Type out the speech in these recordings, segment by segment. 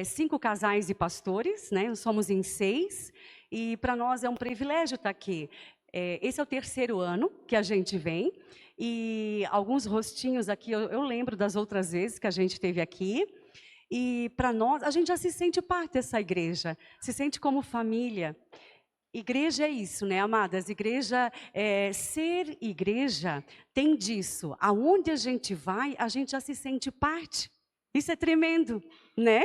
5 casais e pastores, né? Nós somos em 6, e para nós é um privilégio estar aqui. Esse é o 3º ano que a gente vem, e alguns rostinhos aqui, eu lembro das outras vezes que a gente esteve aqui, e para nós, a gente já se sente parte dessa igreja, se sente como família. Igreja é isso, né, amadas? Igreja, ser igreja tem disso. Aonde a gente vai, a gente já se sente parte. Isso é tremendo, né?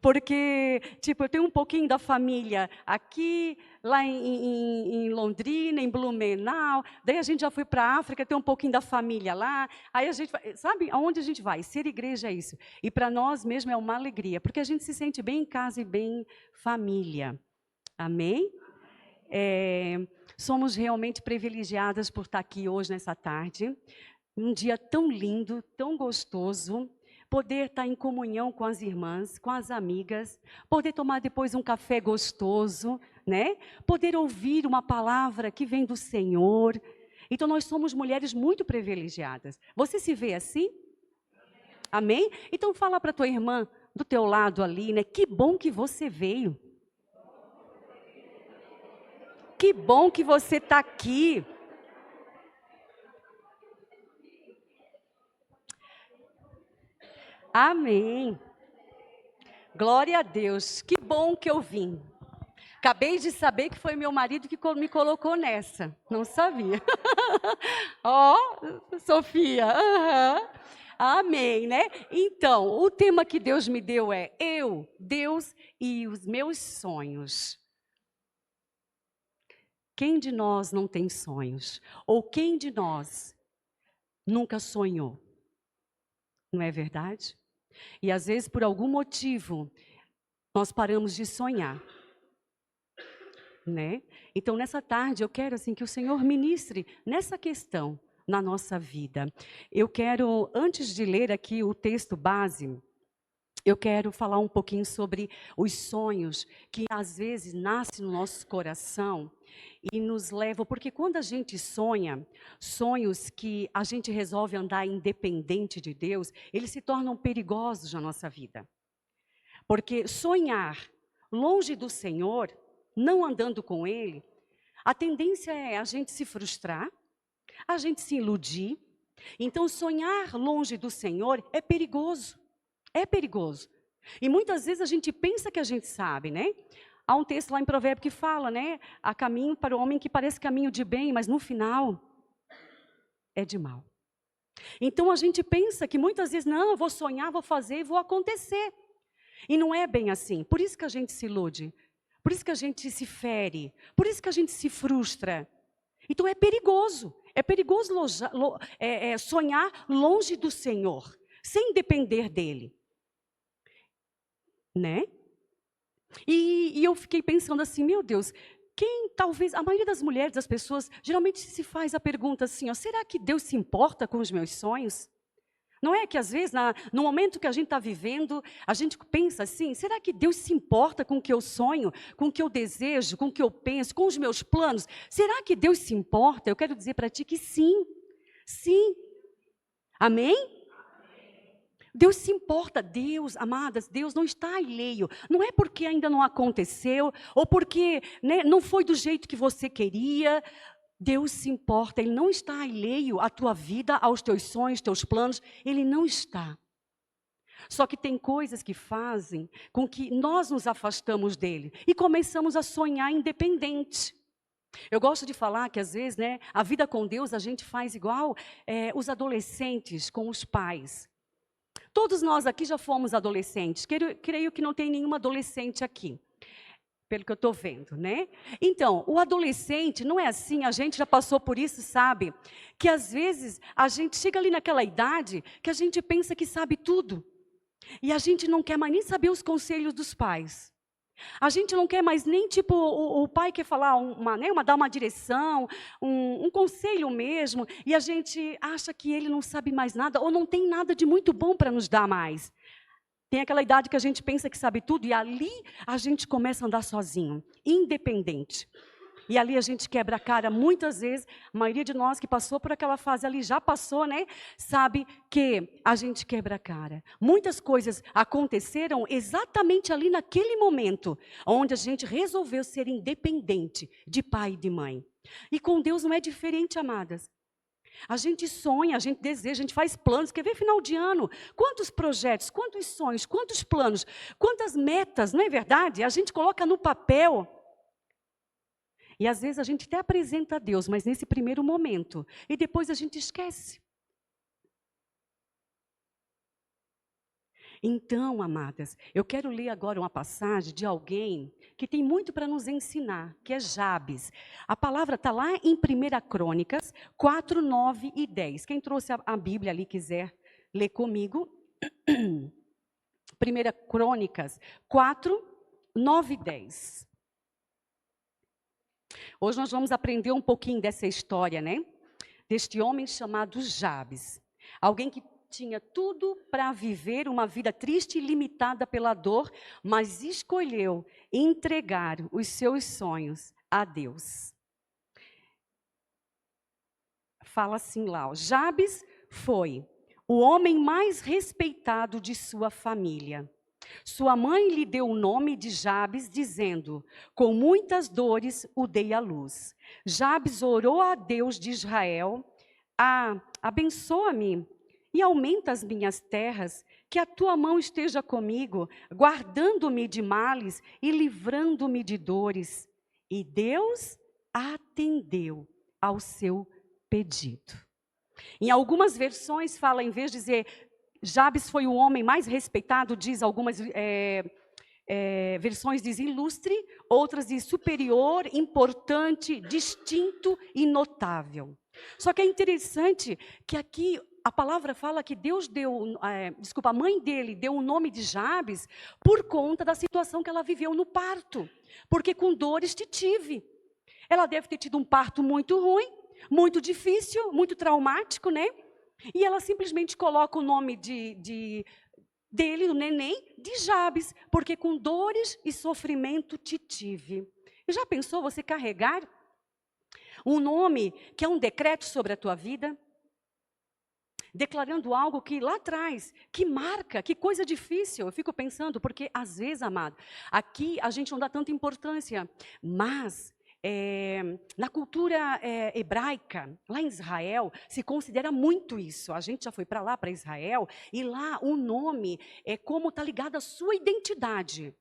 Porque, tipo, eu tenho um pouquinho da família aqui, lá em Londrina, em Blumenau. Daí a gente já foi para a África, tem um pouquinho da família lá. Aí a gente, sabe, aonde a gente vai? Ser igreja é isso. E para nós mesmo é uma alegria, porque a gente se sente bem em casa e bem família. Amém? Somos realmente privilegiadas por estar aqui hoje, nessa tarde. Um dia tão lindo, tão gostoso. Poder estar em comunhão com as irmãs, com as amigas. Poder tomar depois um café gostoso, né? Poder ouvir uma palavra que vem do Senhor. Então, nós somos mulheres muito privilegiadas. Você se vê assim? Amém? Então, fala para a tua irmã do teu lado ali, né? Que bom que você veio. Que bom que você está aqui. Amém. Glória a Deus. Que bom que eu vim. Acabei de saber que foi meu marido que me colocou nessa. Não sabia. Ó, Sofia. Amém, né? Então, o tema que Deus me deu é eu, Deus e os meus sonhos. Quem de nós não tem sonhos? Ou quem de nós nunca sonhou? Não é verdade? E às vezes, por algum motivo, nós paramos de sonhar, né? Então, nessa tarde, eu quero assim que o Senhor ministre nessa questão na nossa vida. Eu quero, antes de ler aqui o texto base, eu quero falar um pouquinho sobre os sonhos que às vezes nascem no nosso coração e nos levam, porque quando a gente sonha, sonhos que a gente resolve andar independente de Deus, eles se tornam perigosos na nossa vida. Porque sonhar longe do Senhor, não andando com Ele, a tendência é a gente se frustrar, a gente se iludir. Então, sonhar longe do Senhor é perigoso. É perigoso. E muitas vezes a gente pensa que a gente sabe, né? Há um texto lá em Provérbio que fala, né? Há caminho para o homem que parece caminho de bem, mas no final é de mal. Então a gente pensa que muitas vezes, não, eu vou sonhar, vou fazer e vou acontecer. E não é bem assim. Por isso que a gente se ilude. Por isso que a gente se fere. Por isso que a gente se frustra. Então é perigoso. É perigoso sonhar longe do Senhor, sem depender dEle. Né? E eu fiquei pensando assim, meu Deus, talvez, a maioria das mulheres, das pessoas, geralmente se faz a pergunta assim, ó, será que Deus se importa com os meus sonhos? Não é que às vezes, no momento que a gente está vivendo, a gente pensa assim, será que Deus se importa com o que eu sonho, com o que eu desejo, com o que eu penso, com os meus planos? Será que Deus se importa? Eu quero dizer para ti que sim, sim. Amém? Deus se importa, Deus, amadas, Deus não está alheio. Não é porque ainda não aconteceu, ou porque, né, não foi do jeito que você queria. Deus se importa, Ele não está alheio à tua vida, aos teus sonhos, teus planos. Ele não está. Só que tem coisas que fazem com que nós nos afastamos dEle e começamos a sonhar independente. Eu gosto de falar que às vezes, né, a vida com Deus a gente faz igual os adolescentes com os pais. Todos nós aqui já fomos adolescentes. Creio que não tem nenhuma adolescente aqui, pelo que eu estou vendo, né? Então, o adolescente não é assim, a gente já passou por isso, sabe? Que às vezes a gente chega ali naquela idade que a gente pensa que sabe tudo. E a gente não quer mais nem saber os conselhos dos pais. A gente não quer mais nem, tipo, o pai quer falar, dar uma direção, um conselho mesmo, e a gente acha que ele não sabe mais nada, ou não tem nada de muito bom para nos dar mais. Tem aquela idade que a gente pensa que sabe tudo, e ali a gente começa a andar sozinho, independente. E ali a gente quebra a cara muitas vezes. A maioria de nós que passou por aquela fase ali, já passou, né? Sabe que a gente quebra a cara. Muitas coisas aconteceram exatamente ali naquele momento, onde a gente resolveu ser independente de pai e de mãe. E com Deus não é diferente, amadas. A gente sonha, a gente deseja, a gente faz planos. Quer ver final de ano? Quantos projetos, quantos sonhos, quantos planos, quantas metas, não é verdade? A gente coloca no papel. E às vezes a gente até apresenta a Deus, mas nesse primeiro momento. E depois a gente esquece. Então, amadas, eu quero ler agora uma passagem de alguém que tem muito para nos ensinar, que é Jabes. A palavra está lá em 1 Crônicas 4, 9 e 10. Quem trouxe a Bíblia ali quiser ler comigo. 1 Crônicas 4, 9 e 10. Hoje nós vamos aprender um pouquinho dessa história, né? Deste homem chamado Jabes. Alguém que tinha tudo para viver uma vida triste e limitada pela dor, mas escolheu entregar os seus sonhos a Deus. Fala assim lá, ó, Jabes foi o homem mais respeitado de sua família. Sua mãe lhe deu o nome de Jabes, dizendo, com muitas dores o dei à luz. Jabes orou a Deus de Israel, abençoa-me e aumenta as minhas terras, que a tua mão esteja comigo, guardando-me de males e livrando-me de dores. E Deus atendeu ao seu pedido. Em algumas versões fala, em vez de dizer, Jabes foi o homem mais respeitado, diz algumas versões diz ilustre, outras diz superior, importante, distinto e notável. Só que é interessante que aqui a palavra fala que Deus deu, a mãe dele deu o nome de Jabes por conta da situação que ela viveu no parto. Porque com dores te tive. Ela deve ter tido um parto muito ruim, muito difícil, muito traumático, né? E ela simplesmente coloca o nome dele, do neném, de Jabes, porque com dores e sofrimento te tive. E já pensou você carregar um nome que é um decreto sobre a tua vida? Declarando algo que lá atrás, que marca, que coisa difícil. Eu fico pensando, porque às vezes, amado, aqui a gente não dá tanta importância, mas na cultura hebraica, lá em Israel, se considera muito isso. A gente já foi para lá, para Israel, e lá o nome é como está ligado à sua identidade.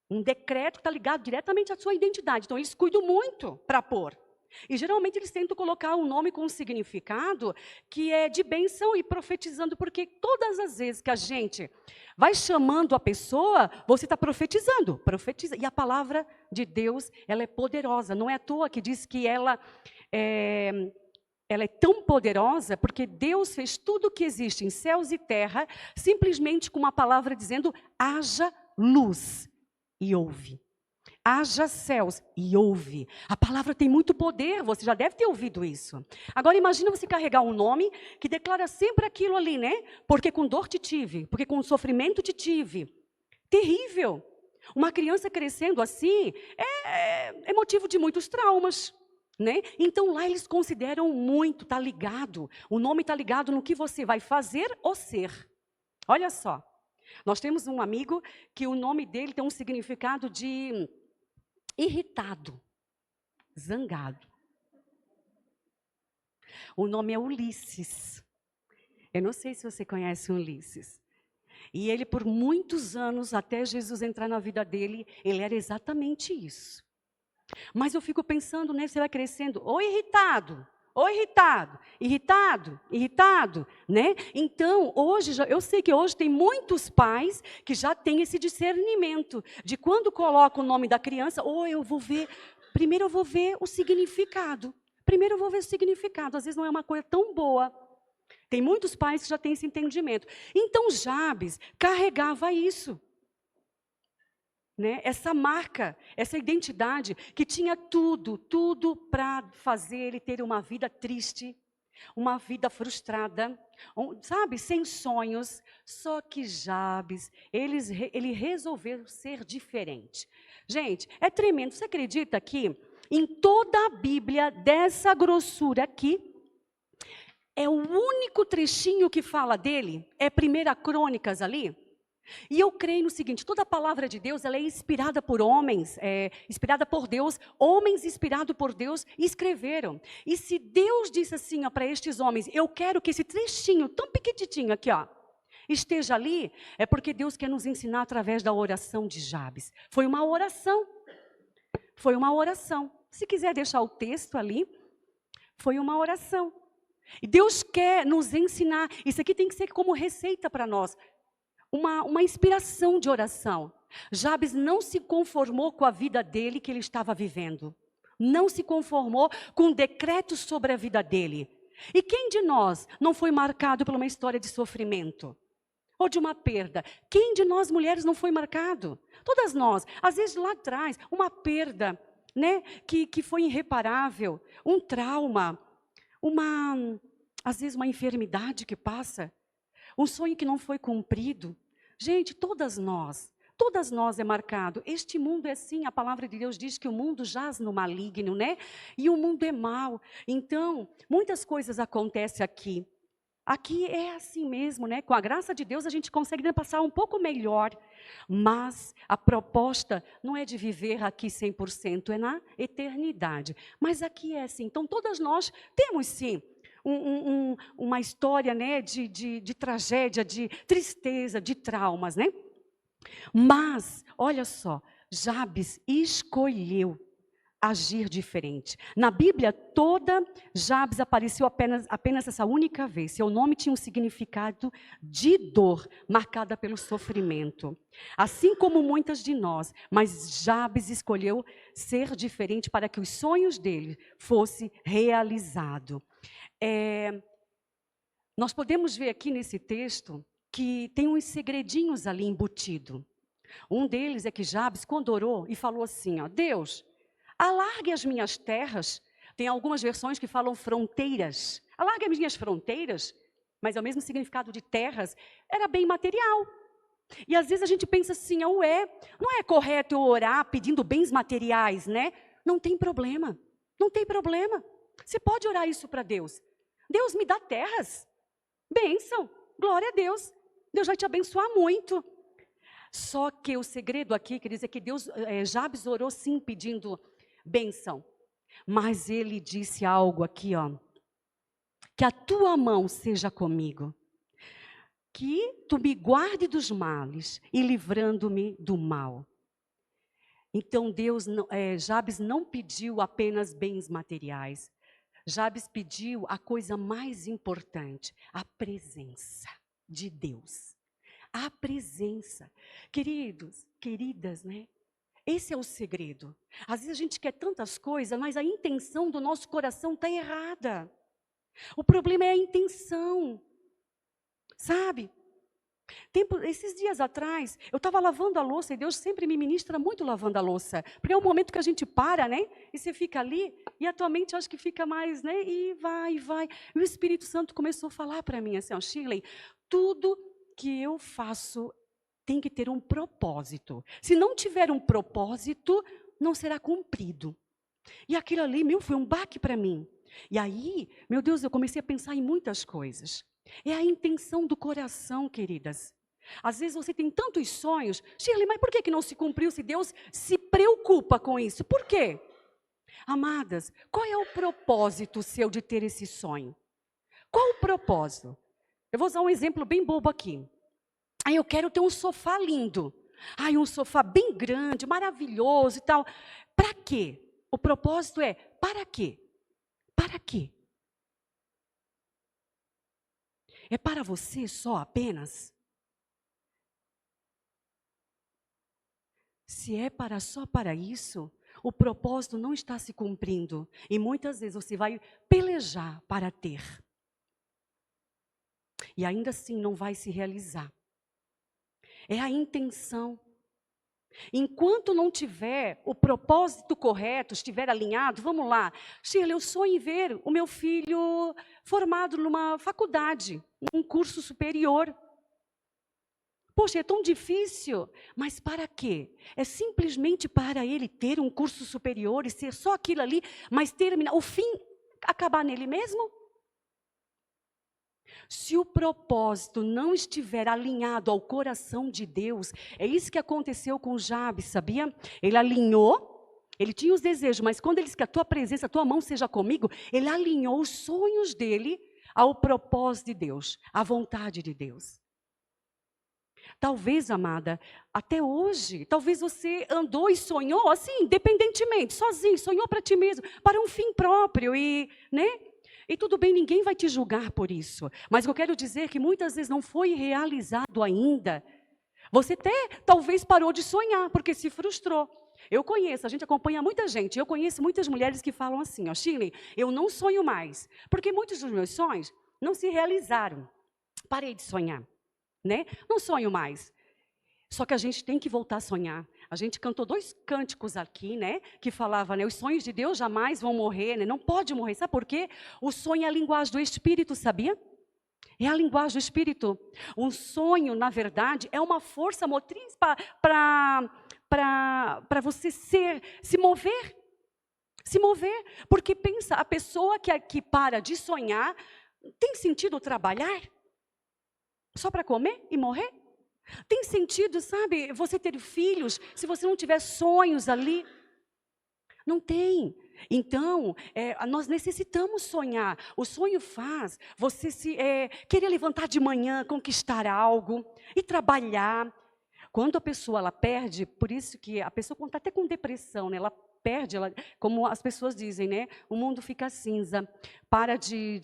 Um decreto está ligado diretamente à sua identidade. Então, eles cuidam muito para pôr. E geralmente eles tentam colocar um nome com um significado que é de bênção e profetizando, porque todas as vezes que a gente vai chamando a pessoa, você está profetizando, profetiza. E a palavra de Deus, ela é poderosa. Não é à toa que diz que ela é tão poderosa, porque Deus fez tudo o que existe em céus e terra, simplesmente com uma palavra dizendo, haja luz, e houve. Haja céus e ouve. A palavra tem muito poder, você já deve ter ouvido isso. Agora imagina você carregar um nome que declara sempre aquilo ali, né? Porque com dor te tive, porque com sofrimento te tive. Terrível. Uma criança crescendo assim é motivo de muitos traumas, né? Então lá eles consideram muito, está ligado. O nome está ligado no que você vai fazer ou ser. Olha só, nós temos um amigo que o nome dele tem um significado de irritado, zangado. O nome é Ulisses. Eu não sei se você conhece Ulisses. E ele, por muitos anos, até Jesus entrar na vida dele, ele era exatamente isso. Mas eu fico pensando, né, você vai crescendo, ou irritado, irritado, né? Então, hoje, eu sei que hoje tem muitos pais que já têm esse discernimento de quando coloca o nome da criança, primeiro eu vou ver o significado. Às vezes não é uma coisa tão boa. Tem muitos pais que já têm esse entendimento. Então, Jabes carregava isso. Né? Essa marca, essa identidade que tinha tudo para fazer ele ter uma vida triste, uma vida frustrada, sabe, sem sonhos. Só que Jabes, ele resolveu ser diferente. Gente, é tremendo. Você acredita que Em toda a Bíblia, dessa grossura aqui, é o único trechinho que fala dele, é 1 Crônicas ali. E eu creio no seguinte, toda a palavra de Deus, ela é inspirada por homens, inspirada por Deus, homens inspirados por Deus escreveram. E se Deus disse assim para estes homens, eu quero que esse trechinho tão pequenininho aqui, ó, esteja ali, é porque Deus quer nos ensinar através da oração de Jabes. Foi uma oração. Foi uma oração. Se quiser deixar o texto ali, foi uma oração. E Deus quer nos ensinar. Isso aqui tem que ser como receita para nós. Uma inspiração de oração. Jabes não se conformou com a vida dele que ele estava vivendo. Não se conformou com um decreto sobre a vida dele. E quem de nós não foi marcado por uma história de sofrimento? Ou de uma perda? Quem de nós mulheres não foi marcado? Todas nós. Às vezes lá atrás, uma perda, né, que foi irreparável. Um trauma. Às vezes uma enfermidade que passa. Um sonho que não foi cumprido. Gente, todas nós é marcado. Este mundo é assim, a palavra de Deus diz que o mundo jaz no maligno, né? E o mundo é mau. Então, muitas coisas acontecem aqui. Aqui é assim mesmo, né? Com a graça de Deus a gente consegue passar um pouco melhor. Mas a proposta não é de viver aqui 100%, é na eternidade. Mas aqui é assim. Então, todas nós temos sim uma história, né, de tragédia, de tristeza, de traumas, né? Mas, olha só, Jabes escolheu agir diferente. Na Bíblia toda, Jabes apareceu apenas essa única vez. Seu nome tinha um significado de dor, marcada pelo sofrimento. Assim como muitas de nós, mas Jabes escolheu ser diferente para que os sonhos dele fossem realizados. Nós podemos ver aqui nesse texto que tem uns segredinhos ali embutido. Um deles é que Jabes, quando orou e falou assim, ó, Deus, alargue as minhas terras. Tem algumas versões que falam fronteiras. Alargue as minhas fronteiras, mas é o mesmo significado de terras, era bem material. E às vezes a gente pensa assim, não é correto eu orar pedindo bens materiais, né? Não tem problema, não tem problema. Você pode orar isso para Deus. Deus me dá terras, bênção, glória a Deus. Deus vai te abençoar muito. Só que o segredo aqui, queridos, é que Jabes orou sim pedindo bênção. Mas ele disse algo aqui, ó. Que a tua mão seja comigo. Que tu me guarde dos males e livrando-me do mal. Então Jabes não pediu apenas bens materiais. Jabes pediu a coisa mais importante, a presença de Deus. A presença. Queridos, queridas, né? Esse é o segredo. Às vezes a gente quer tantas coisas, mas a intenção do nosso coração está errada. O problema é a intenção. Sabe? Esses dias atrás, eu estava lavando a louça, e Deus sempre me ministra muito lavando a louça. Porque é um momento que a gente para, né? E você fica ali, e a tua mente acho que fica mais, né? E vai. E o Espírito Santo começou a falar para mim assim, ó, Shirley, tudo que eu faço tem que ter um propósito. Se não tiver um propósito, não será cumprido. E aquilo ali, foi um baque para mim. E aí, meu Deus, eu comecei a pensar em muitas coisas. É a intenção do coração, queridas. Às vezes você tem tantos sonhos. Shirley, mas por que não se cumpriu se Deus se preocupa com isso? Por quê? Amadas, qual é o propósito seu de ter esse sonho? Qual o propósito? Eu vou usar um exemplo bem bobo aqui. Eu quero ter um sofá lindo. Um sofá bem grande, maravilhoso e tal. Para quê? O propósito é, para quê? Para quê? É para você só apenas? Se é só para isso, o propósito não está se cumprindo. E muitas vezes você vai pelejar para ter. E ainda assim não vai se realizar. É a intenção. Enquanto não tiver o propósito correto, estiver alinhado, vamos lá. Shirley, eu sonho em ver o meu filho formado numa faculdade, num curso superior. Poxa, é tão difícil. Mas para quê? É simplesmente para ele ter um curso superior e ser só aquilo ali, mas terminar, o fim, acabar nele mesmo? Se o propósito não estiver alinhado ao coração de Deus, é isso que aconteceu com Jabes, sabia? Ele alinhou, ele tinha os desejos, mas quando ele disse que a tua presença, a tua mão seja comigo, ele alinhou os sonhos dele ao propósito de Deus, à vontade de Deus. Talvez, amada, até hoje, talvez você andou e sonhou assim, independentemente, sozinho, sonhou para ti mesmo, para um fim próprio e, né? E tudo bem, ninguém vai te julgar por isso. Mas eu quero dizer que muitas vezes não foi realizado ainda. Você até talvez parou de sonhar, porque se frustrou. Eu conheço, a gente acompanha muita gente, eu conheço muitas mulheres que falam assim, ó, Shirley, eu não sonho mais, porque muitos dos meus sonhos não se realizaram. Parei de sonhar, né? Não sonho mais. Só que a gente tem que voltar a sonhar. A gente cantou 2 cânticos aqui, né? Que falava, né? Os sonhos de Deus jamais vão morrer, né? Não pode morrer. Sabe por quê? O sonho é a linguagem do Espírito, sabia? É a linguagem do Espírito. Um sonho, na verdade, é uma força motriz para você se mover. Se mover. Porque pensa, a pessoa que para de sonhar, tem sentido trabalhar? Só para comer e morrer? Tem sentido, sabe, você ter filhos, se você não tiver sonhos ali? Não tem. Então, nós necessitamos sonhar. O sonho faz você querer levantar de manhã, conquistar algo e trabalhar. Quando a pessoa ela perde, por isso que a pessoa quando está até com depressão, né, ela perde, como as pessoas dizem, né, o mundo fica cinza, para de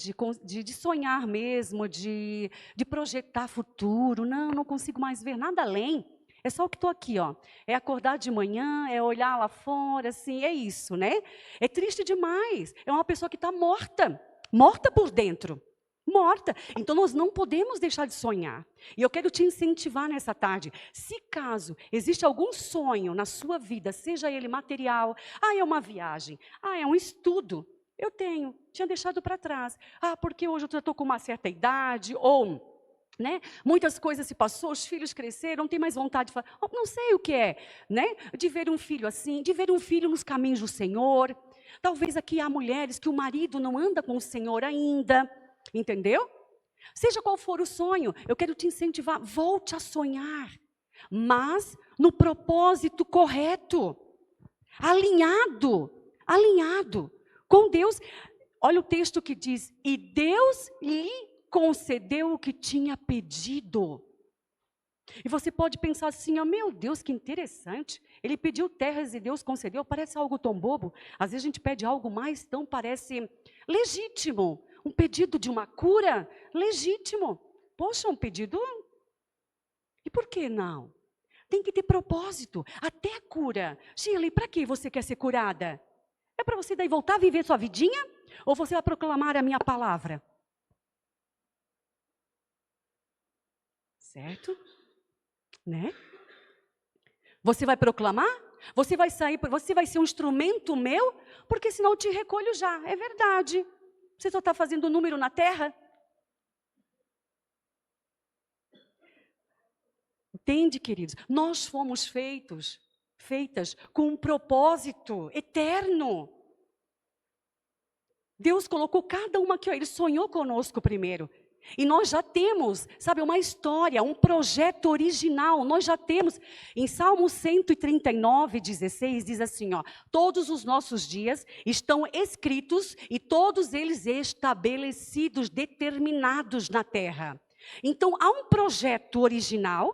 sonhar mesmo, de projetar futuro, não consigo mais ver nada além, é só o que estou aqui, ó, é acordar de manhã, é olhar lá fora, assim, é isso, né, é triste demais, é uma pessoa que está morta, morta por dentro, morta. Então nós não podemos deixar de sonhar. E eu quero te incentivar nessa tarde. Se caso existe algum sonho na sua vida, seja ele material, é uma viagem, é um estudo, eu tinha deixado para trás. Porque hoje eu já estou com uma certa idade, ou, né, muitas coisas se passou, os filhos cresceram, não tem mais vontade de falar, não sei o que é, né, de ver um filho assim, de ver um filho nos caminhos do Senhor. Talvez aqui há mulheres que o marido não anda com o Senhor ainda, entendeu? Seja qual for o sonho, eu quero te incentivar, volte a sonhar, mas no propósito correto, alinhado com Deus. Olha o texto que diz, e Deus lhe concedeu o que tinha pedido. E você pode pensar assim, meu Deus, que interessante, ele pediu terras e Deus concedeu, parece algo tão bobo. Às vezes a gente pede algo mais tão parece legítimo. Um pedido de uma cura, legítimo. Poxa, um pedido. E por que não? Tem que ter propósito. Até a cura. Shirley, para que você quer ser curada? É para você daí voltar a viver sua vidinha? Ou você vai proclamar a minha palavra? Certo? Né? Você vai proclamar? Você vai ser um instrumento meu? Porque senão eu te recolho já. É verdade. Você só está fazendo número na terra? Entende, queridos? Nós fomos feitas com um propósito eterno. Deus colocou cada uma aqui, Ele sonhou conosco primeiro. E nós já temos, sabe, uma história, um projeto original, nós já temos. Em Salmo 139, 16, diz assim, todos os nossos dias estão escritos e todos eles estabelecidos, determinados na terra. Então, há um projeto original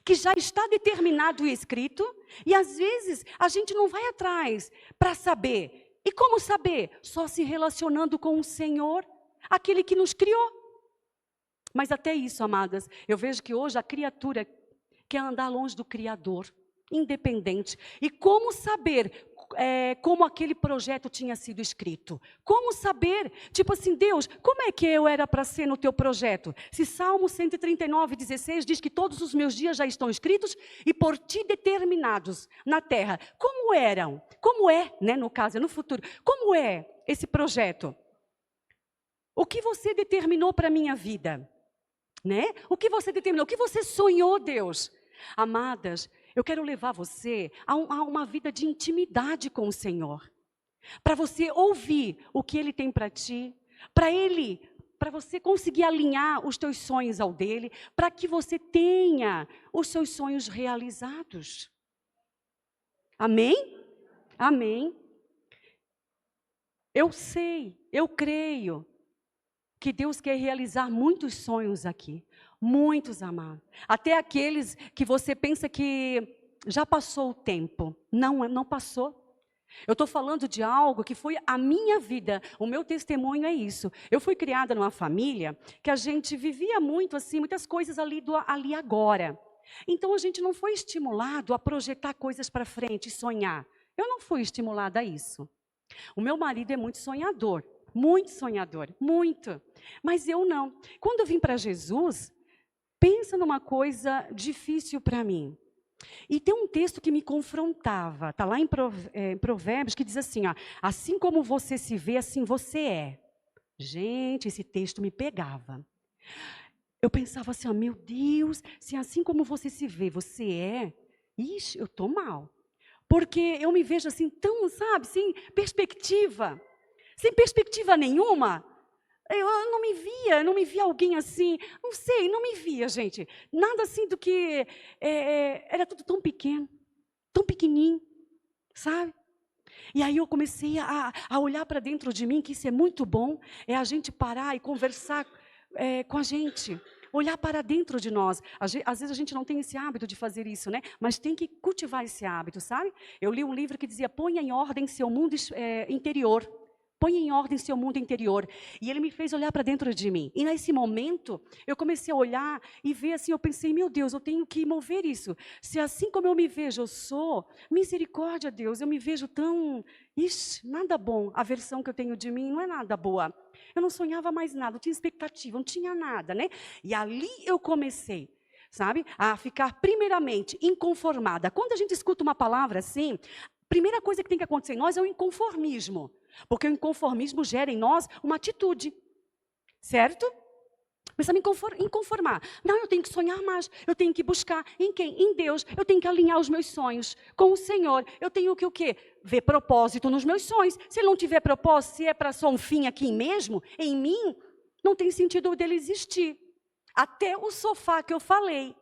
que já está determinado e escrito, e às vezes a gente não vai atrás para saber. E como saber? Só se relacionando com o Senhor, aquele que nos criou. Mas até isso, amadas, eu vejo que hoje a criatura quer andar longe do Criador, independente. E como saber como aquele projeto tinha sido escrito? Como saber? Tipo assim, Deus, como é que eu era para ser no teu projeto? Se Salmo 139, 16 diz que todos os meus dias já estão escritos e por ti determinados na terra. Como eram? Como é, né, no caso, no futuro? Como é esse projeto? O que você determinou para a minha vida? né? O que você determinou, o que você sonhou, Deus. Amadas, eu quero levar você a uma vida de intimidade com o Senhor. Para você ouvir o que Ele tem para ti, para você conseguir alinhar os teus sonhos ao dele, para que você tenha os seus sonhos realizados. Amém? Amém. Eu sei, eu creio que Deus quer realizar muitos sonhos aqui. Muitos, amados. Até aqueles que você pensa que já passou o tempo. Não passou. Eu estou falando de algo que foi a minha vida. O meu testemunho é isso. Eu fui criada numa família que a gente vivia muito assim, muitas coisas ali agora. Então a gente não foi estimulado a projetar coisas para frente, sonhar. Eu não fui estimulada a isso. O meu marido é muito sonhador, muito. Mas eu não. Quando eu vim para Jesus, pensa numa coisa difícil para mim. E tem um texto que me confrontava, está lá em Provérbios, que diz assim, ó, assim como você se vê, assim você é. Gente, esse texto me pegava. Eu pensava assim, ó, meu Deus, se assim como você se vê, você é, ixi, eu estou mal. Porque eu me vejo assim, tão, sabe, sem perspectiva nenhuma. Eu não me via alguém assim, não sei, não me via, gente. Nada assim do que, era tudo tão pequeno, tão pequenininho, sabe? E aí eu comecei a olhar para dentro de mim, que isso é muito bom, é a gente parar e conversar com a gente. Olhar para dentro de nós. Às vezes a gente não tem esse hábito de fazer isso, né? Mas tem que cultivar esse hábito, sabe? Eu li um livro que dizia, ponha em ordem seu mundo interior. Põe em ordem seu mundo interior. E ele me fez olhar para dentro de mim. E nesse momento, eu comecei a olhar e ver assim, eu pensei, meu Deus, eu tenho que mover isso. Se assim como eu me vejo, eu sou, misericórdia, Deus, eu me vejo tão, ixi, nada bom. A versão que eu tenho de mim não é nada boa. Eu não sonhava mais nada, não tinha expectativa, não tinha nada, né? E ali eu comecei, sabe, a ficar primeiramente inconformada. Quando a gente escuta uma palavra assim, a primeira coisa que tem que acontecer em nós é o inconformismo. Porque o inconformismo gera em nós uma atitude, certo? Começa a me inconformar. Não, eu tenho que sonhar mais, eu tenho que buscar em quem? Em Deus. Eu tenho que alinhar os meus sonhos com o Senhor. Eu tenho que o quê? Ver propósito nos meus sonhos. Se ele não tiver propósito, se é para só um fim aqui mesmo, em mim, não tem sentido dele existir. Até o sofá que eu falei,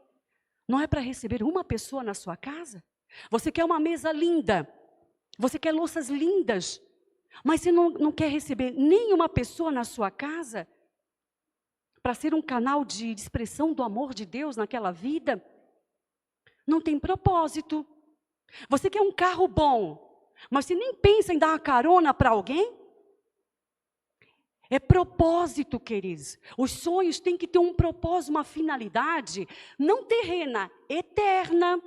não é para receber uma pessoa na sua casa? Você quer uma mesa linda, você quer louças lindas, mas você não quer receber nenhuma pessoa na sua casa para ser um canal de expressão do amor de Deus naquela vida? Não tem propósito. Você quer um carro bom, mas você nem pensa em dar uma carona para alguém? É propósito, queridos. Os sonhos têm que ter um propósito, uma finalidade, não terrena, eterna.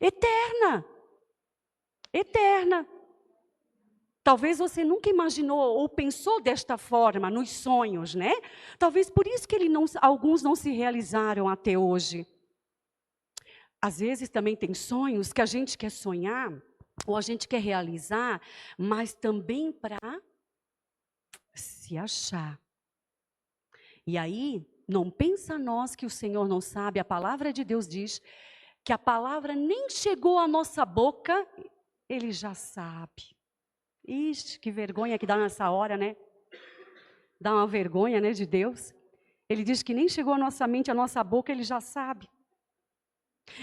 Eterna. Eterna. Talvez você nunca imaginou ou pensou desta forma nos sonhos, né? Talvez por isso que alguns não se realizaram até hoje. Às vezes também tem sonhos que a gente quer sonhar, ou a gente quer realizar, mas também para se achar. E aí, não pensa nós que o Senhor não sabe, a palavra de Deus diz que a palavra nem chegou à nossa boca, Ele já sabe. Ixi, que vergonha que dá nessa hora, né? Dá uma vergonha, né, de Deus. Ele diz que nem chegou à nossa mente, à nossa boca, Ele já sabe.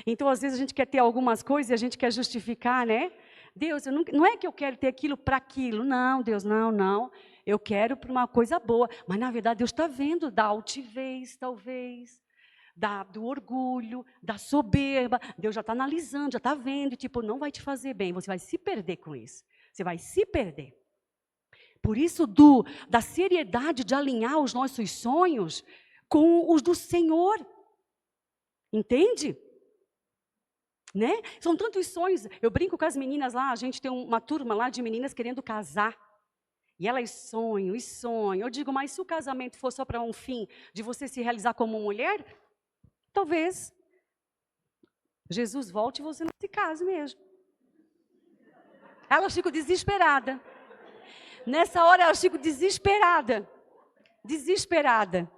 Então, às vezes, a gente quer ter algumas coisas e a gente quer justificar, né? Deus, não é que eu quero ter aquilo para aquilo. Não, Deus, não. Eu quero para uma coisa boa. Mas, na verdade, Deus está vendo da altivez, talvez, do orgulho, da soberba. Deus já está analisando, já está vendo. Tipo, não vai te fazer bem, você vai se perder com isso. Você vai se perder. Por isso, da seriedade de alinhar os nossos sonhos com os do Senhor. Entende? Né? São tantos sonhos. Eu brinco com as meninas lá, a gente tem uma turma lá de meninas querendo casar. E elas sonham e sonham. Eu digo, mas se o casamento for só para um fim de você se realizar como mulher, talvez Jesus volte e você não se case mesmo. Elas ficam desesperadas. Nessa hora elas ficam desesperadas. Desesperada.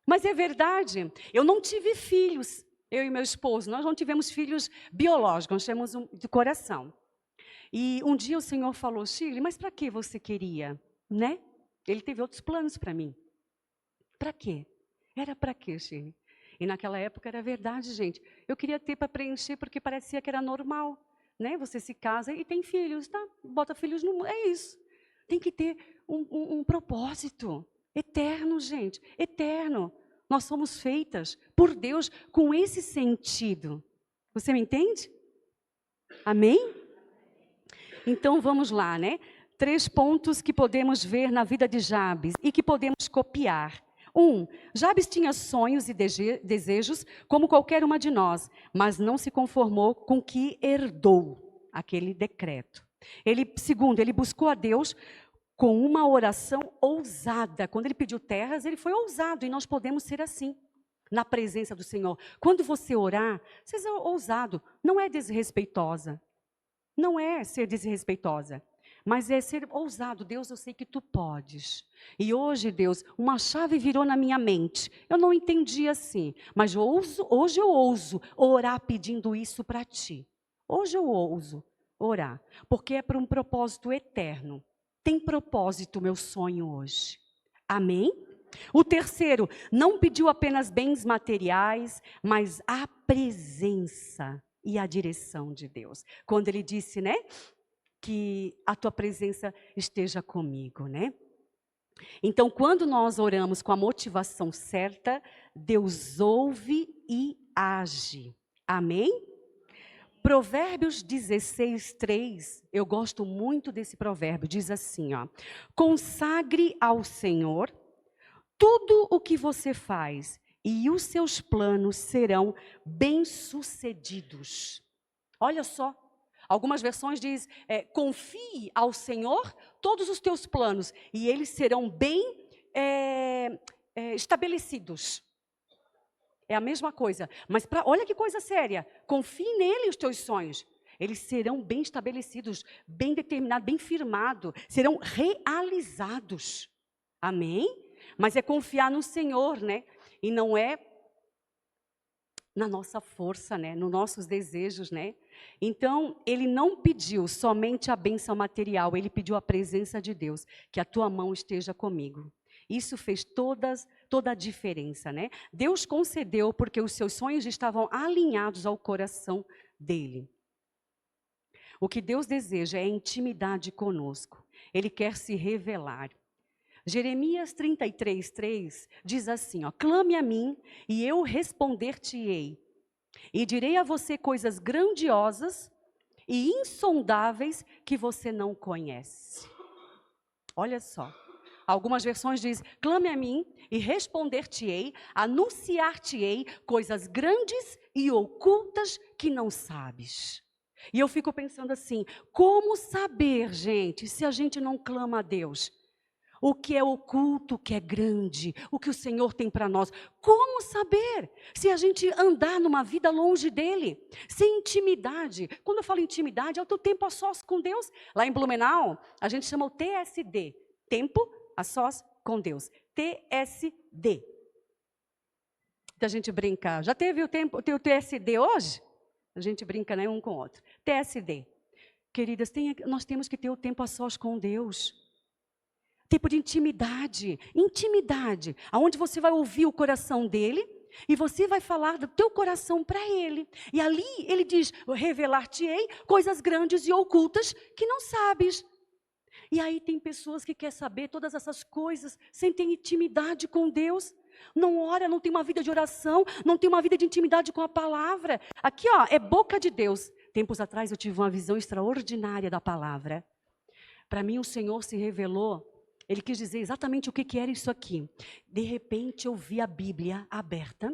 Mas é verdade, eu não tive filhos, eu e meu esposo, nós não tivemos filhos biológicos, nós temos um de coração. E um dia o Senhor falou, Shirley, mas para que você queria, né? Ele teve outros planos para mim. Para quê? Era para quê, Shirley? E naquela época era verdade, gente. Eu queria ter para preencher porque parecia que era normal, né? Você se casa e tem filhos, tá? Bota filhos no mundo, é isso. Tem que ter um propósito eterno, gente, eterno. Nós somos feitas por Deus com esse sentido. Você me entende? Amém? Então vamos lá, né? 3 pontos que podemos ver na vida de Jabes e que podemos copiar. 1. Jabes tinha sonhos e desejos como qualquer uma de nós, mas não se conformou com o que herdou aquele decreto. Segundo, ele buscou a Deus com uma oração ousada. Quando ele pediu terras, ele foi ousado e nós podemos ser assim, na presença do Senhor. Quando você orar, seja ousado, não é desrespeitosa. Não é ser desrespeitosa, mas é ser ousado. Deus, eu sei que tu podes. E hoje, Deus, uma chave virou na minha mente. Eu não entendi assim, mas hoje eu ouso orar pedindo isso para ti. Hoje eu ouso orar, porque é para um propósito eterno. Tem propósito meu sonho hoje. Amém? O terceiro, não pediu apenas bens materiais, mas a presença e a direção de Deus. Quando ele disse, né, que a tua presença esteja comigo, né? Então, quando nós oramos com a motivação certa, Deus ouve e age. Amém? Provérbios 16:3, eu gosto muito desse provérbio, diz assim, ó: consagre ao Senhor tudo o que você faz, e os seus planos serão bem-sucedidos. Olha só, algumas versões diz, confie ao Senhor todos os teus planos, e eles serão bem estabelecidos. É a mesma coisa, mas olha que coisa séria, confie nele os teus sonhos. Eles serão bem estabelecidos, bem determinados, bem firmados, serão realizados. Amém? Mas é confiar no Senhor, né? E não é na nossa força, né? Nos nossos desejos, né? Então, ele não pediu somente a bênção material, ele pediu a presença de Deus, que a tua mão esteja comigo. Isso fez toda a diferença, né? Deus concedeu porque os seus sonhos estavam alinhados ao coração dele. O que Deus deseja é intimidade conosco. Ele quer se revelar. Jeremias 33:3 diz assim, ó: clame a mim e eu responder-te-ei, e direi a você coisas grandiosas e insondáveis que você não conhece. Olha só, algumas versões dizem, clame a mim e responder-te-ei, anunciar-te-ei coisas grandes e ocultas que não sabes. E eu fico pensando assim, como saber, gente, se a gente não clama a Deus? O que é oculto, o que é grande, o que o Senhor tem para nós. Como saber se a gente andar numa vida longe dEle, sem intimidade? Quando eu falo intimidade, é o teu tempo a sós com Deus. Lá em Blumenau, a gente chama o TSD, tempo a sós com Deus. TSD. A gente brinca, já teve o teu TSD hoje? A gente brinca, né, um com o outro. TSD. Queridas, nós temos que ter o tempo a sós com Deus. Tempo de intimidade, aonde você vai ouvir o coração dele e você vai falar do teu coração para ele. E ali ele diz, revelar-te-ei coisas grandes e ocultas que não sabes. E aí tem pessoas que querem saber todas essas coisas sem ter intimidade com Deus. Não ora, não tem uma vida de oração, não tem uma vida de intimidade com a palavra. Aqui, ó, é boca de Deus. Tempos atrás eu tive uma visão extraordinária da palavra. Para mim o Senhor se revelou. Ele quis dizer exatamente o que era isso aqui. De repente eu vi a Bíblia aberta.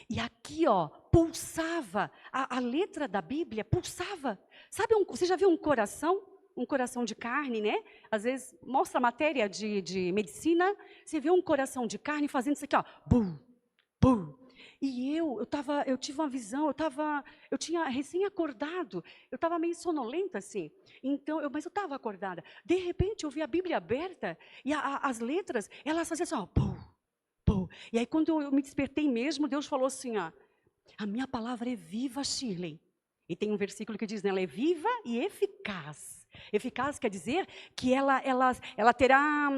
E aqui, ó, pulsava. A letra da Bíblia pulsava. Sabe, você já viu um coração? Um coração de carne, né? Às vezes mostra a matéria de medicina. Você vê um coração de carne fazendo isso aqui, ó. Bum, bum. E eu tive uma visão, eu tinha recém acordado, eu estava meio sonolenta assim, mas eu estava acordada. De repente eu vi a Bíblia aberta e as letras, elas faziam assim, ó, pum, Pô. E aí, quando eu me despertei mesmo, Deus falou assim, ó, a minha palavra é viva, Shirley. E tem um versículo que diz, né, ela é viva e eficaz. Eficaz quer dizer que ela terá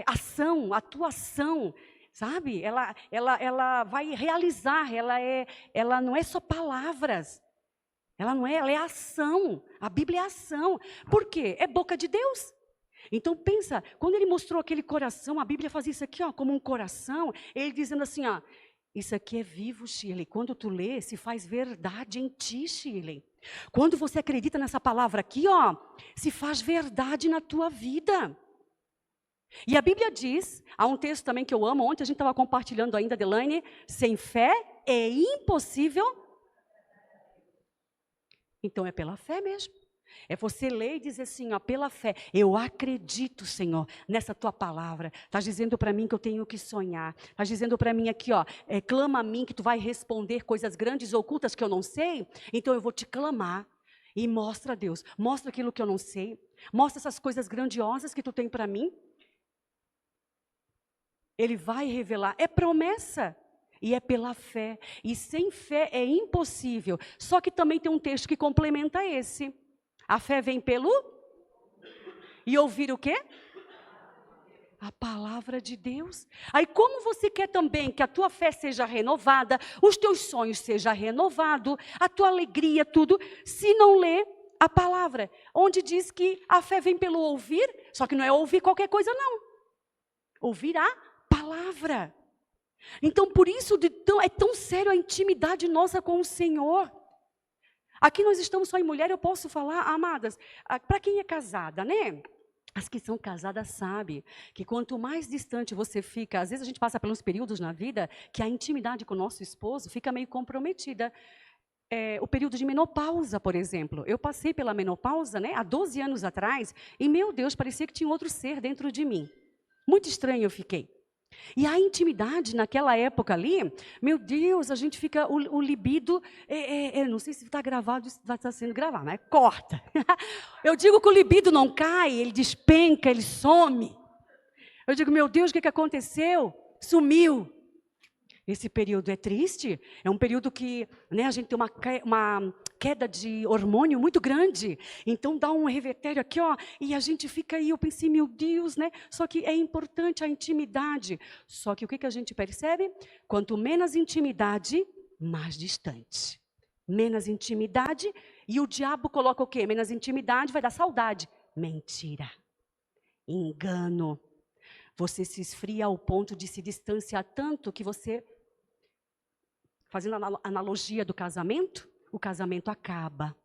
ação, atuação, sabe? Ela vai realizar, ela não é só palavras. Ela é ação. A Bíblia é ação. Por quê? É boca de Deus. Então pensa, quando ele mostrou aquele coração, a Bíblia faz isso aqui, ó, como um coração, ele dizendo assim, ó, isso aqui é vivo, Shirley. Quando tu lê, se faz verdade em ti, Shirley. Quando você acredita nessa palavra aqui, ó, se faz verdade na tua vida. E a Bíblia diz, há um texto também que eu amo, ontem a gente estava compartilhando ainda, Delaine, sem fé é impossível. Então é pela fé mesmo. É você ler e dizer assim, ó, pela fé, eu acredito, Senhor, nessa tua palavra. Estás dizendo para mim que eu tenho que sonhar. Estás dizendo para mim aqui, ó, clama a mim que tu vai responder coisas grandes, ocultas que eu não sei. Então eu vou te clamar e mostra a Deus. Mostra aquilo que eu não sei. Mostra essas coisas grandiosas que tu tem para mim. Ele vai revelar. É promessa. E é pela fé. E sem fé é impossível. Só que também tem um texto que complementa esse. A fé vem pelo? E ouvir o quê? A palavra de Deus. Aí como você quer também que a tua fé seja renovada, os teus sonhos sejam renovados, a tua alegria, tudo, se não lê a palavra. Onde diz que a fé vem pelo ouvir, só que não é ouvir qualquer coisa não. Ouvir a palavra. Então por isso é tão sério a intimidade nossa com o Senhor. Aqui nós estamos só em mulher, eu posso falar, amadas, para quem é casada, né? As que são casadas sabem que quanto mais distante você fica, às vezes a gente passa pelos períodos na vida que a intimidade com o nosso esposo fica meio comprometida. O período de menopausa, por exemplo. Eu passei pela menopausa, né, há 12 anos atrás, e meu Deus, parecia que tinha outro ser dentro de mim. Muito estranho eu fiquei. E a intimidade naquela época ali, meu Deus, a gente fica, o libido, não sei se está gravado, se está sendo gravado, mas corta. Eu digo que o libido não cai, ele despenca, ele some. Eu digo, meu Deus, o que aconteceu? Sumiu. Esse período é triste, é um período que, né, a gente tem uma queda de hormônio muito grande, então dá um revertério aqui, ó, e a gente fica aí, eu pensei, meu Deus, né, só que é importante a intimidade, só que o que a gente percebe? Quanto menos intimidade, mais distante, menos intimidade, e o diabo coloca o quê? Menos intimidade vai dar saudade, mentira, engano, você se esfria ao ponto de se distanciar tanto que você, fazendo a analogia do casamento, o casamento acaba.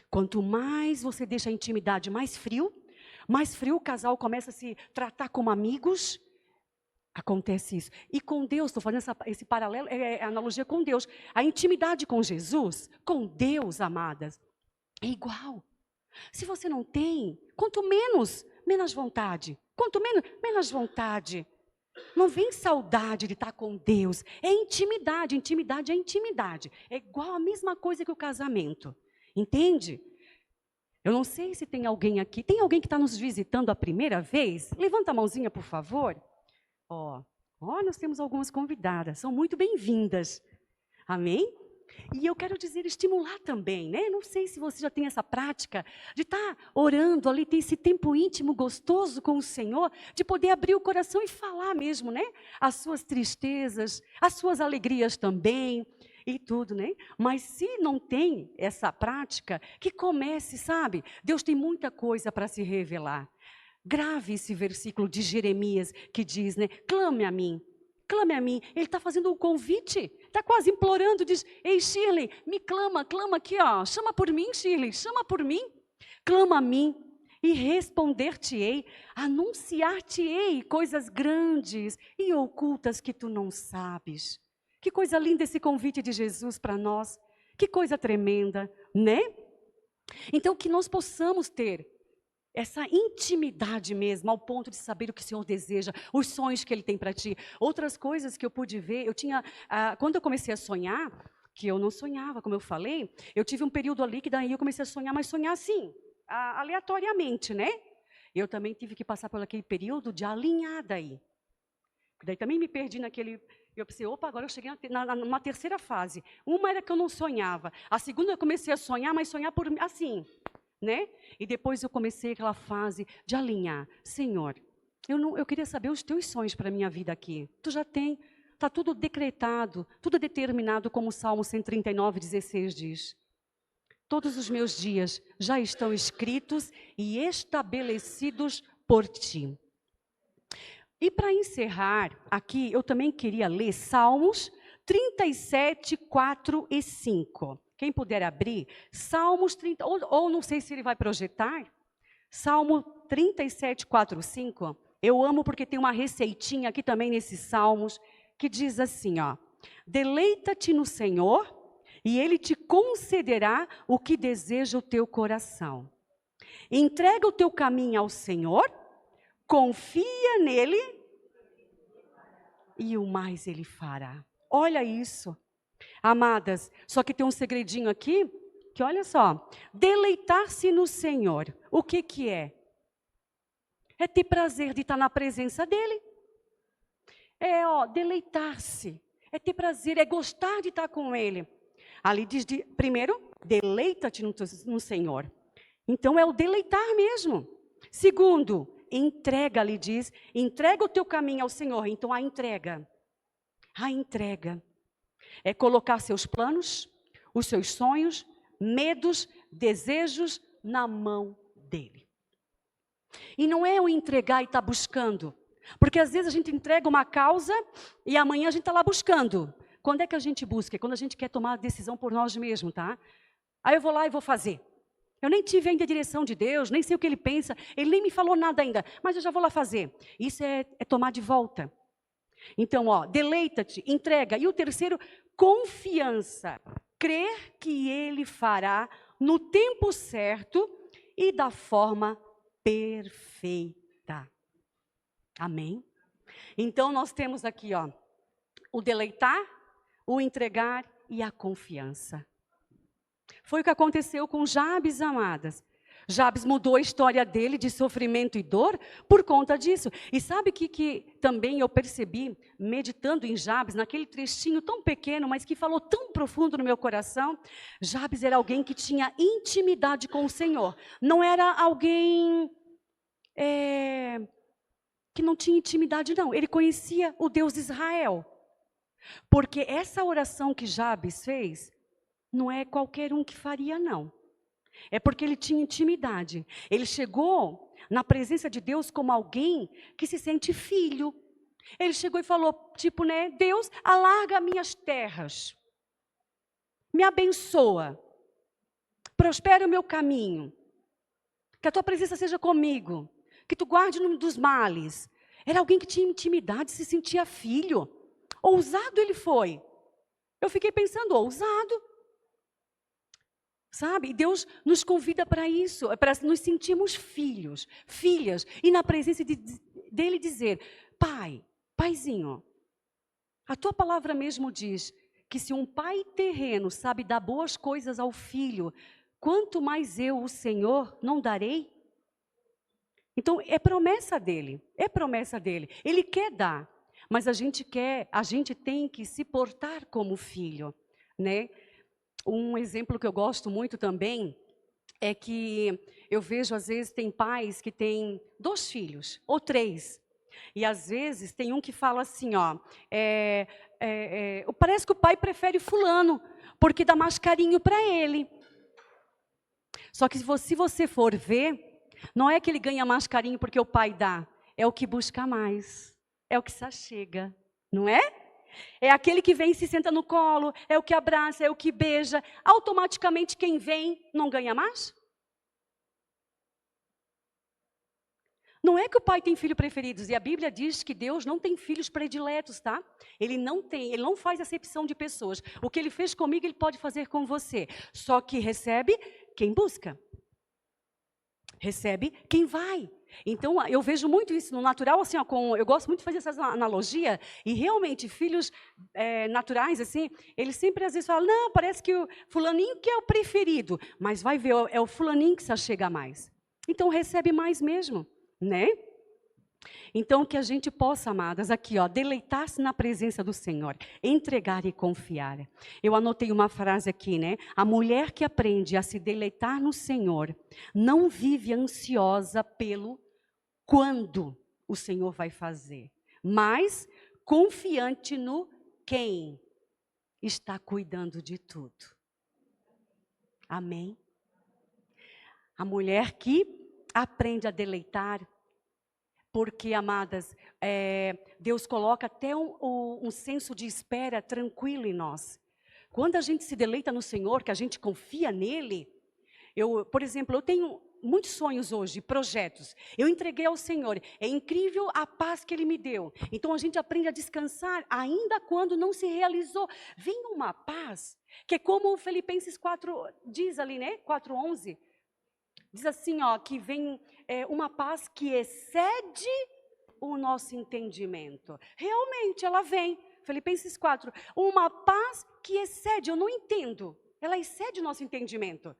Quanto mais você deixa a intimidade mais frio o casal começa a se tratar como amigos, acontece isso. E com Deus, estou fazendo esse paralelo, a analogia com Deus. A intimidade com Jesus, com Deus, amadas, é igual. Se você não tem, quanto menos vontade. Quanto menos vontade. Não vem saudade de estar com Deus. É intimidade. Intimidade é intimidade. É igual a mesma coisa que o casamento. Entende? Eu não sei se tem alguém aqui. Tem alguém que está nos visitando a primeira vez? Levanta a mãozinha, por favor. Ó, nós temos algumas convidadas. São muito bem-vindas. Amém? E eu quero dizer, estimular também, né? Não sei se você já tem essa prática de estar orando ali, ter esse tempo íntimo, gostoso com o Senhor, de poder abrir o coração e falar mesmo, né? As suas tristezas, as suas alegrias também e tudo, né? Mas se não tem essa prática, que comece, sabe? Deus tem muita coisa para se revelar. Grave esse versículo de Jeremias que diz, né? Clame a mim. Clame a mim. Ele está fazendo um convite. Está quase implorando. Diz, ei Shirley, me clama aqui, ó. Chama por mim, Shirley, chama por mim. Clama a mim e responder-te-ei. Anunciar-te-ei coisas grandes e ocultas que tu não sabes. Que coisa linda esse convite de Jesus para nós. Que coisa tremenda, né? Então que nós possamos ter essa intimidade mesmo, ao ponto de saber o que o Senhor deseja, os sonhos que Ele tem para ti. Outras coisas que eu pude ver, quando eu comecei a sonhar, que eu não sonhava, como eu falei, eu tive um período ali que daí eu comecei a sonhar, mas sonhar assim, aleatoriamente, né? Eu também tive que passar por aquele período de alinhada aí. Daí também me perdi naquele... Eu pensei, opa, agora eu cheguei numa terceira fase. Uma era que eu não sonhava. A segunda eu comecei a sonhar, mas sonhar por assim, né? E depois eu comecei aquela fase de alinhar. Senhor, eu queria saber os teus sonhos para a minha vida aqui. Tu já tem, está tudo decretado, tudo determinado, como o Salmo 139, 16 diz. Todos os meus dias já estão escritos e estabelecidos por ti. E para encerrar aqui, eu também queria ler Salmos 37, 4 e 5. Quem puder abrir, Salmos 30, ou não sei se ele vai projetar, Salmo 37, 4 e 5. Eu amo porque tem uma receitinha aqui também nesses Salmos, que diz assim, ó. Deleita-te no Senhor, e Ele te concederá o que deseja o teu coração. Entrega o teu caminho ao Senhor, confia nele e o mais ele fará. Olha isso, amadas. Só que tem um segredinho aqui, que olha só. Deleitar-se no Senhor. O que que é? É ter prazer de estar na presença dele. Deleitar-se. É ter prazer, é gostar de estar com ele. Ali diz, primeiro, deleita-te no Senhor. Então é o deleitar mesmo. Segundo, entrega, ali diz, entrega o teu caminho ao Senhor. Então a entrega é colocar seus planos, os seus sonhos, medos, desejos na mão dele. E não é o entregar e estar buscando, porque às vezes a gente entrega uma causa e amanhã a gente está lá buscando. Quando é que a gente busca? É quando a gente quer tomar a decisão por nós mesmos, tá? Aí eu vou lá e vou fazer. Eu nem tive ainda a direção de Deus, nem sei o que ele pensa, ele nem me falou nada ainda, mas eu já vou lá fazer. Isso é tomar de volta. Então, deleita-te, entrega. E o terceiro, confiança. Crer que ele fará no tempo certo e da forma perfeita. Amém? Então, nós temos aqui, o deleitar, o entregar e a confiança. Foi o que aconteceu com Jabes, amadas. Jabes mudou a história dele de sofrimento e dor por conta disso. E sabe que também eu percebi, meditando em Jabes, naquele trechinho tão pequeno, mas que falou tão profundo no meu coração? Jabes era alguém que tinha intimidade com o Senhor. Não era alguém que não tinha intimidade, não. Ele conhecia o Deus de Israel. Porque essa oração que Jabes fez, não é qualquer um que faria, não. É porque ele tinha intimidade. Ele chegou na presença de Deus como alguém que se sente filho. Ele chegou e falou, Deus, alarga minhas terras. Me abençoa. Prospera o meu caminho. Que a tua presença seja comigo. Que tu guarde o nome dos males. Era alguém que tinha intimidade, se sentia filho. Ousado ele foi. Eu fiquei pensando, ousado. Sabe? E Deus nos convida para isso, para nos sentirmos filhos, filhas, e na presença dele dizer, pai, paizinho, a tua palavra mesmo diz que se um pai terreno sabe dar boas coisas ao filho, quanto mais eu, o Senhor, não darei? Então é promessa dele, ele quer dar, mas a gente tem que se portar como filho, né? Um exemplo que eu gosto muito também é que eu vejo, às vezes, tem pais que têm 2 filhos, ou 3. E, às vezes, tem um que fala assim, parece que o pai prefere fulano, porque dá mais carinho para ele. Só que se você for ver, não é que ele ganha mais carinho porque o pai dá, é o que busca mais, é o que se achega, não é? É aquele que vem e se senta no colo, é o que abraça, é o que beija. Automaticamente quem vem não ganha mais? Não é que o pai tem filhos preferidos, e a Bíblia diz que Deus não tem filhos prediletos, tá? Ele não faz acepção de pessoas. O que ele fez comigo, ele pode fazer com você. Só que recebe quem busca. Recebe quem vai. Então, eu vejo muito isso no natural, assim, eu gosto muito de fazer essa analogia, e realmente, filhos naturais, assim, eles sempre às vezes falam, não, parece que o fulaninho que é o preferido, mas vai ver, é o fulaninho que se achega mais. Então, recebe mais mesmo, né? Então, que a gente possa, amadas, aqui, ó, deleitar-se na presença do Senhor, entregar e confiar. Eu anotei uma frase aqui, né? A mulher que aprende a se deleitar no Senhor não vive ansiosa pelo quando o Senhor vai fazer, mas confiante no quem está cuidando de tudo. Amém? A mulher que aprende a deleitar, porque, amadas, Deus coloca até um senso de espera tranquilo em nós. Quando a gente se deleita no Senhor, que a gente confia nele, por exemplo, eu tenho muitos sonhos hoje, projetos. Eu entreguei ao Senhor. É incrível a paz que Ele me deu. Então a gente aprende a descansar, ainda quando não se realizou. Vem uma paz, que é como o Filipenses 4 diz ali, né? 4:11. Diz assim, ó, que vem uma paz que excede o nosso entendimento. Realmente ela vem. Filipenses 4. Uma paz que excede, eu não entendo. Ela excede o nosso entendimento.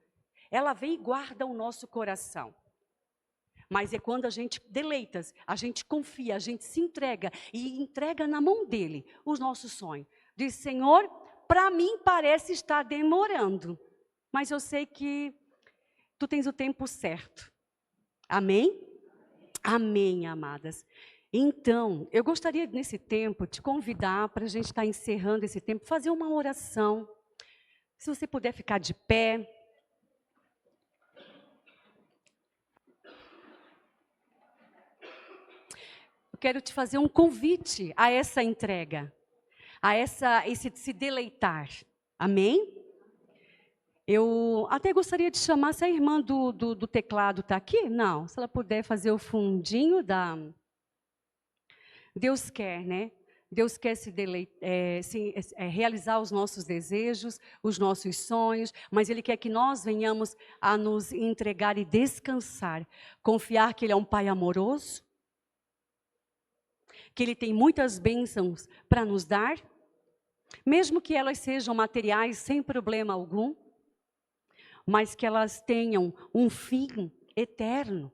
Ela vem e guarda o nosso coração. Mas é quando a gente deleita, a gente confia, a gente se entrega e entrega na mão dele os nossos sonhos. Diz, Senhor, para mim parece estar demorando, mas eu sei que tu tens o tempo certo. Amém? Amém, amadas. Então, eu gostaria nesse tempo te convidar para a gente estar encerrando esse tempo, fazer uma oração. Se você puder ficar de pé. Eu quero te fazer um convite a essa entrega, a esse se deleitar. Amém? Eu até gostaria de chamar, se a irmã do teclado está aqui? Não, se ela puder fazer o fundinho da... Deus quer, né? Deus quer realizar os nossos desejos, os nossos sonhos, mas Ele quer que nós venhamos a nos entregar e descansar, confiar que Ele é um Pai amoroso, que Ele tem muitas bênçãos para nos dar, mesmo que elas sejam materiais sem problema algum, mas que elas tenham um fim eterno.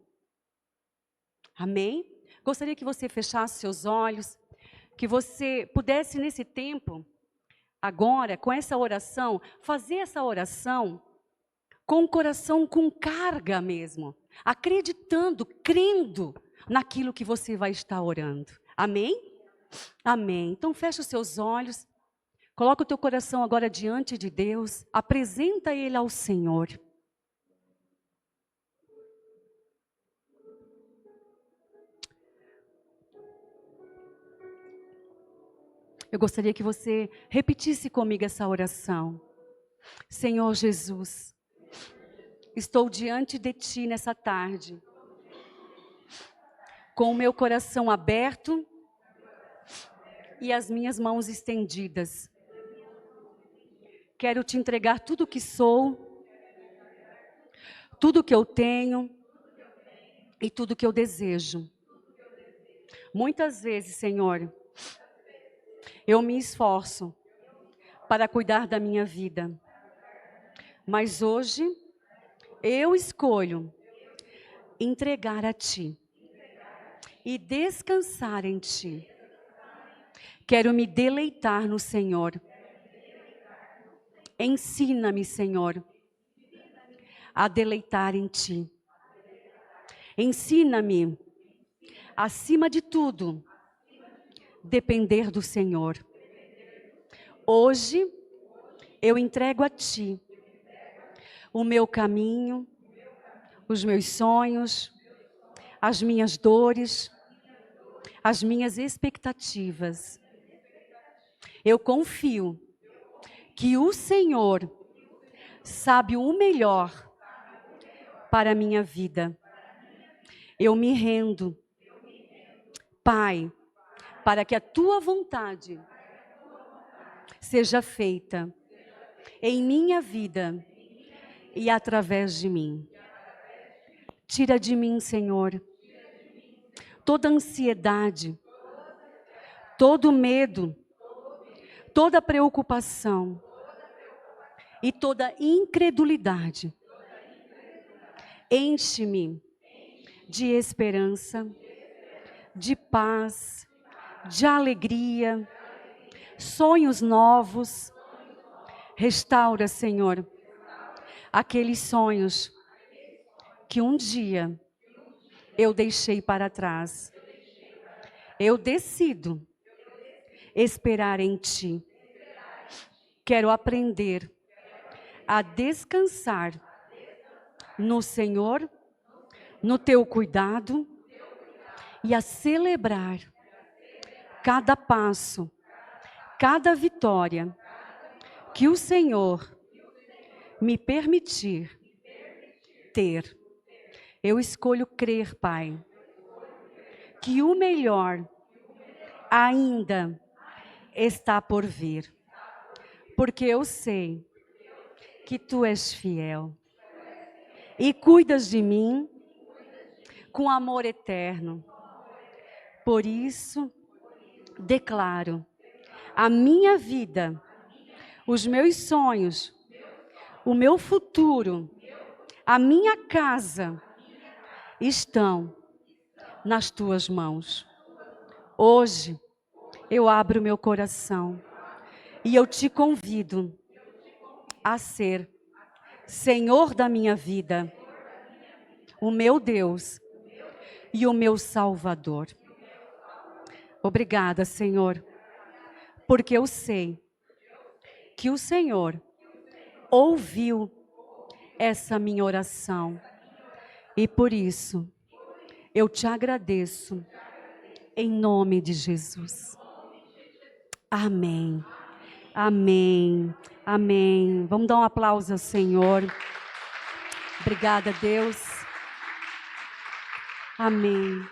Amém? Gostaria que você fechasse seus olhos, que você pudesse nesse tempo, agora, com essa oração, fazer essa oração com o coração com carga mesmo, acreditando, crendo naquilo que você vai estar orando. Amém? Amém. Então fecha os seus olhos, coloca o teu coração agora diante de Deus, apresenta ele ao Senhor. Eu gostaria que você repetisse comigo essa oração. Senhor Jesus, estou diante de Ti nessa tarde, com o meu coração aberto e as minhas mãos estendidas. Quero Te entregar tudo o que sou, tudo o que eu tenho e tudo o que eu desejo. Muitas vezes, Senhor, eu me esforço para cuidar da minha vida, mas hoje eu escolho entregar a Ti e descansar em Ti. Quero me deleitar no Senhor. Ensina-me, Senhor, a deleitar em Ti. Ensina-me, acima de tudo, depender do Senhor. Hoje, eu entrego a Ti o meu caminho, os meus sonhos, as minhas dores, as minhas expectativas. Eu confio que o Senhor sabe o melhor para a minha vida. Eu me rendo, Pai, para que a Tua vontade seja feita em minha vida e através de mim. Tira de mim, Senhor, toda ansiedade, todo medo, toda preocupação e toda incredulidade. Enche-me de esperança, de paz, de alegria, sonhos novos. Restaura, Senhor, aqueles sonhos que um dia eu deixei para trás. Eu decido esperar em Ti. Quero aprender a descansar no Senhor, no Teu cuidado e a celebrar cada passo, cada vitória que o Senhor me permitir ter. Eu escolho crer, Pai, que o melhor ainda está por vir, porque eu sei que Tu és fiel e cuidas de mim com amor eterno. Por isso, declaro a minha vida, os meus sonhos, o meu futuro, a minha casa estão nas Tuas mãos. Hoje eu abro meu coração e eu Te convido a ser Senhor da minha vida, o meu Deus e o meu Salvador. Obrigada, Senhor, porque eu sei que o Senhor ouviu essa minha oração e por isso eu Te agradeço em nome de Jesus. Amém, amém, amém. Vamos dar um aplauso ao Senhor. Obrigada, Deus. Amém.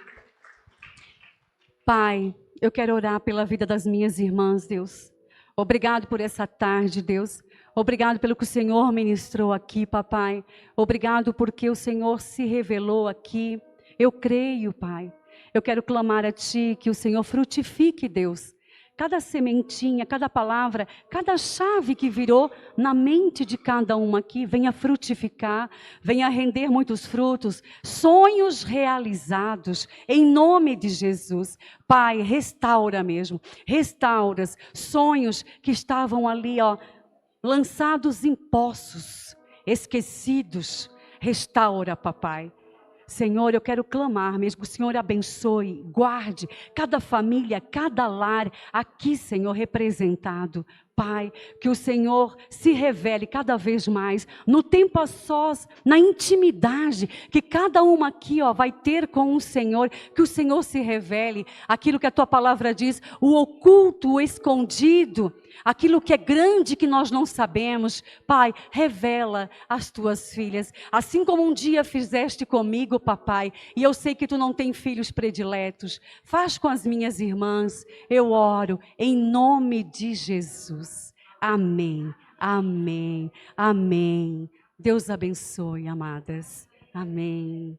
Pai, eu quero orar pela vida das minhas irmãs, Deus. Obrigado por essa tarde, Deus. Obrigado pelo que o Senhor ministrou aqui, papai. Obrigado porque o Senhor se revelou aqui. Eu creio, Pai. Eu quero clamar a Ti que o Senhor frutifique, Deus. Cada sementinha, cada palavra, cada chave que virou na mente de cada uma aqui, venha frutificar, venha render muitos frutos, sonhos realizados, em nome de Jesus. Pai, restaura mesmo, restaura sonhos que estavam ali, lançados em poços, esquecidos. Restaura, papai. Senhor, eu quero clamar mesmo que o Senhor abençoe, guarde cada família, cada lar aqui, Senhor, representado. Pai, que o Senhor se revele cada vez mais, no tempo a sós, na intimidade, que cada uma aqui vai ter com o Senhor, que o Senhor se revele, aquilo que a Tua palavra diz, o oculto, o escondido, aquilo que é grande que nós não sabemos. Pai, revela as Tuas filhas, assim como um dia fizeste comigo, papai, e eu sei que Tu não tens filhos prediletos, faz com as minhas irmãs, eu oro em nome de Jesus. Amém, amém, amém. Deus abençoe, amadas. Amém.